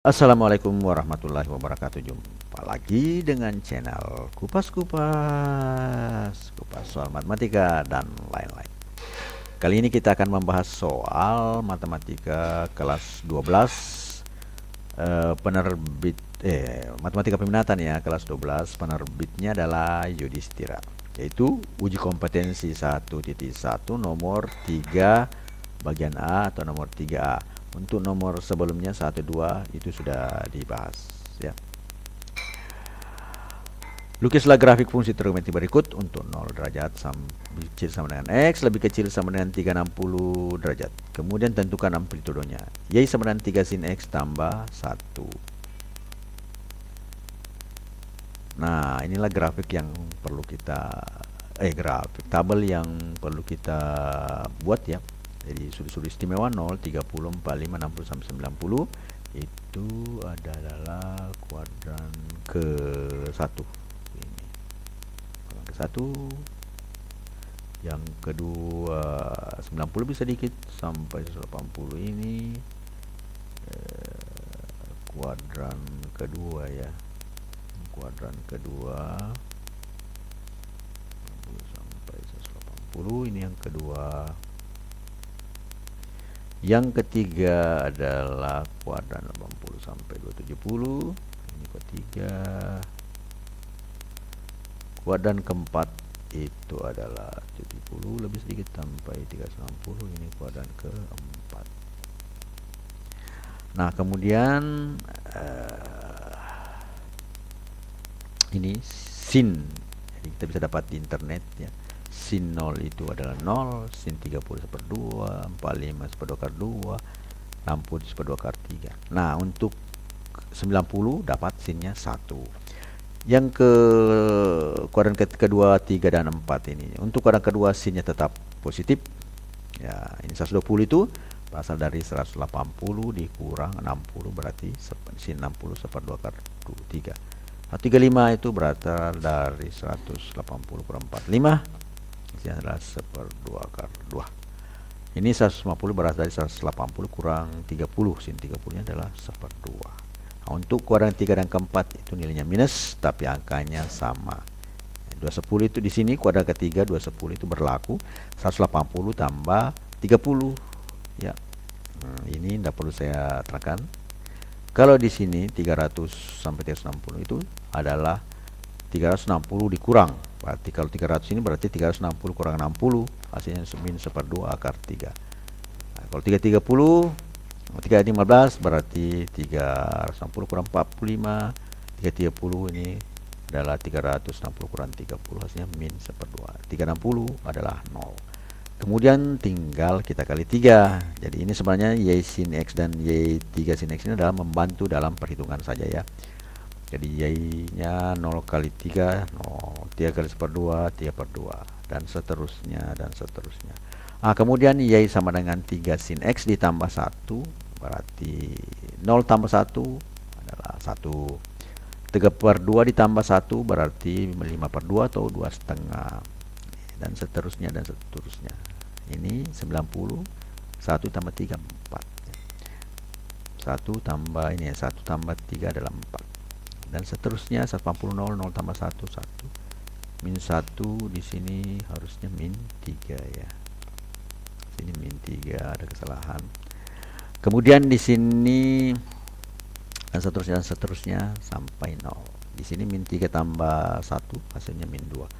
Assalamualaikum warahmatullahi wabarakatuh. Jumpa lagi dengan channel Kupas soal matematika dan lain-lain. Kali ini kita akan membahas soal matematika kelas 12 matematika peminatan ya, kelas 12. Penerbitnya adalah Yudhistira, yaitu uji kompetensi 1.1 nomor 3 bagian A atau nomor 3A. Untuk nomor sebelumnya 1, 2 itu sudah dibahas ya. Lukislah grafik fungsi trigonometri berikut untuk 0 derajat kecil sama dengan X lebih kecil sama dengan 360 derajat. Kemudian tentukan amplitudonya. Y sama dengan 3 sin X tambah 1. Nah, inilah grafik yang perlu kita grafik tabel yang perlu kita buat ya. Jadi sudut-sudut istimewa 0, 30, 45, 60 sampai 90 itu adalah kuadran ke-1. Ini kuadran ke-1. Yang kedua 90 bisa dikit sampai 180 ini kuadran kedua ya. Kuadran kedua 90 sampai 180 ini yang kedua. Yang ketiga adalah kuadran 80 sampai 270. Ini ketiga. Kuadran keempat itu adalah 70 lebih sedikit sampai 360. Ini kuadran keempat. Nah, kemudian ini sin. Jadi kita bisa dapat di internet ya. Sin 0 itu adalah 0, sin 30 1/2, 45 1/2, 60 1/2 3. Nah, untuk 90 dapat sinnya 1. Yang ke kuadran kedua 3 dan 4 ini. Untuk kuadran kedua sinnya tetap positif. Ya, ini 120 itu berasal dari 180 dikurang 60 berarti sin 60 1/2 3. 35 itu berasal dari 180 kurang 45. Ini adalah 1/2. Ini 150 berasal dari 180 kurang 30. Sin 30 nya adalah 1/2. Nah, untuk kuadran 3 dan keempat itu nilainya minus tapi angkanya sama. 210 itu di sini kuadran ketiga 210 itu berlaku 180 tambah 30 ya. Ini tidak perlu saya terangkan. Kalau di sini 300 sampai 360 itu adalah 360 dikurang. Berarti kalau 300 ini berarti 360 kurang 60 hasilnya min 1/2 akar 3. Nah, kalau 330 315 berarti 360 kurang 45. 330 ini adalah 360 kurang 30 hasilnya min 1/2. 360 adalah 0. Kemudian tinggal kita kali 3. Jadi ini sebenarnya Y sin X dan Y 3 sin X ini adalah membantu dalam perhitungan saja ya. Jadi Y-nya 0 kali 3, 0, 3 kali 1/2, 3/2, dan seterusnya, dan seterusnya. Nah, kemudian Y sama dengan 3 sin X ditambah 1, berarti 0 tambah 1 adalah 1. 3/2 ditambah 1 berarti 5/2 atau 2,5. Dan seterusnya, dan seterusnya. Ini 90, 1 tambah 3, 4. 1 tambah ini, 1 tambah 3 adalah 4. Dan seterusnya 180 0 tambah 1 1. Min 1 di sini harusnya min 3 ya. Sini min 3 ada kesalahan. Kemudian di sini dan seterusnya sampai 0. Di sini min 3 tambah 1 hasilnya min 2.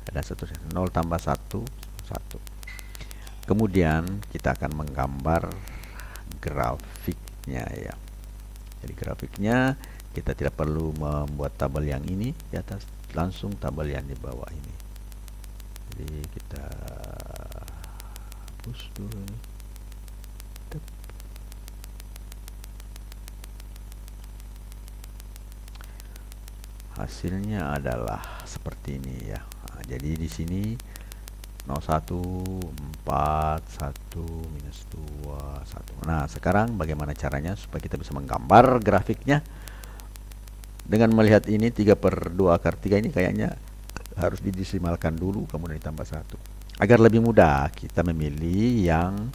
Dan seterusnya 0 tambah 1 1. Kemudian kita akan menggambar grafiknya ya. Jadi grafiknya kita tidak perlu membuat tabel yang ini di atas, langsung tabel yang di bawah ini. Jadi kita hapus dulu ini. Hasilnya adalah seperti ini ya. Nah, jadi di sini 01 4 1 minus 2 1. Nah, sekarang bagaimana caranya supaya kita bisa menggambar grafiknya? Dengan melihat ini 3/2 akar 3 ini kayaknya harus didesimalkan dulu kemudian ditambah 1. Agar lebih mudah kita memilih yang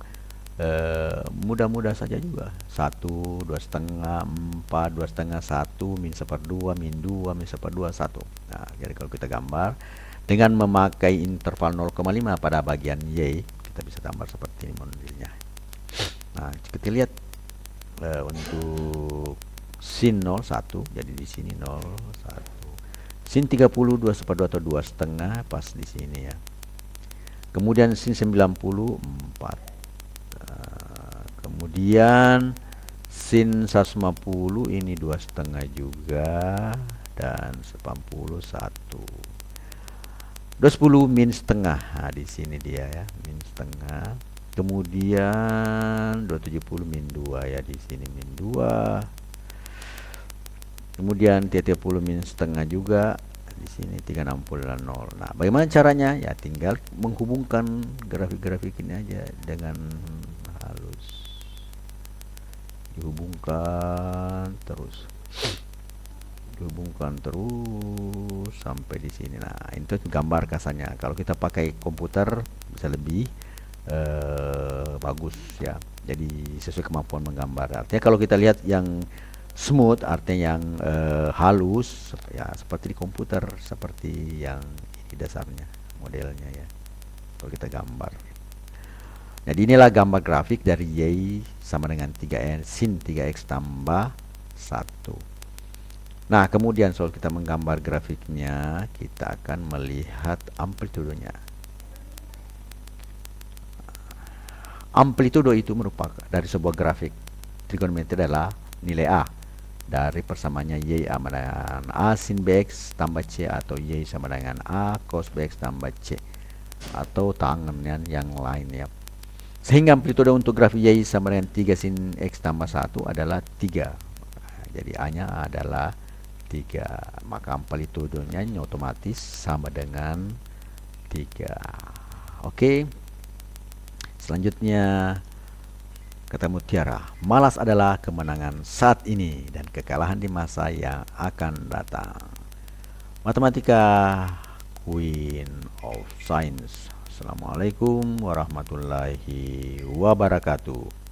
mudah-mudah saja juga. 1, 2,5, 4, 2,5, 1, min 1/2, min 2, min 1/2, 1. Nah, jadi kalau kita gambar dengan memakai interval 0,5 pada bagian Y, kita bisa gambar seperti ini modelnya. Nah, kita lihat untuk sin 0, 1, jadi di sini 0, 1. Sin 30, 2/2 atau 2,5 pas di sini ya. Kemudian sin 90, 4. Kemudian sin 150 ini 2,5 juga, dan 90, 1. 210 min setengah. Nah, di sini dia ya, min setengah. Kemudian 270 min 2 ya, di sini min 2. Kemudian 30 min setengah juga, di sini 360 dan 0. Nah, bagaimana caranya? Ya tinggal menghubungkan grafik-grafik ini aja dengan halus. Dihubungkan terus sampai di sini. Nah, itu gambar kasarnya. Kalau kita pakai komputer bisa lebih bagus ya. Jadi sesuai kemampuan menggambar. Artinya kalau kita lihat yang smooth, artinya yang halus ya, seperti di komputer, seperti yang ini dasarnya modelnya ya. Kalau kita gambar. Jadi inilah gambar grafik dari Y sama dengan 3N sin 3X tambah 1. Nah, kemudian soal kita menggambar grafiknya, kita akan melihat amplitudenya. Amplitudo itu merupakan dari sebuah grafik trigonometri adalah nilai A dari persamaannya Y sama dengan A sin BX tambah C, atau Y sama dengan A cos BX tambah C, atau tangan yang lain ya. Sehingga amplitudo untuk grafik Y sama dengan 3 sin X tambah 1 adalah 3. Jadi A-nya adalah 3. Maka amplitudonya otomatis sama dengan 3. Oke. Selanjutnya kata Mutiara, malas adalah kemenangan saat ini dan kekalahan di masa yang akan datang. Matematika, Queen of Science. Assalamualaikum warahmatullahi wabarakatuh.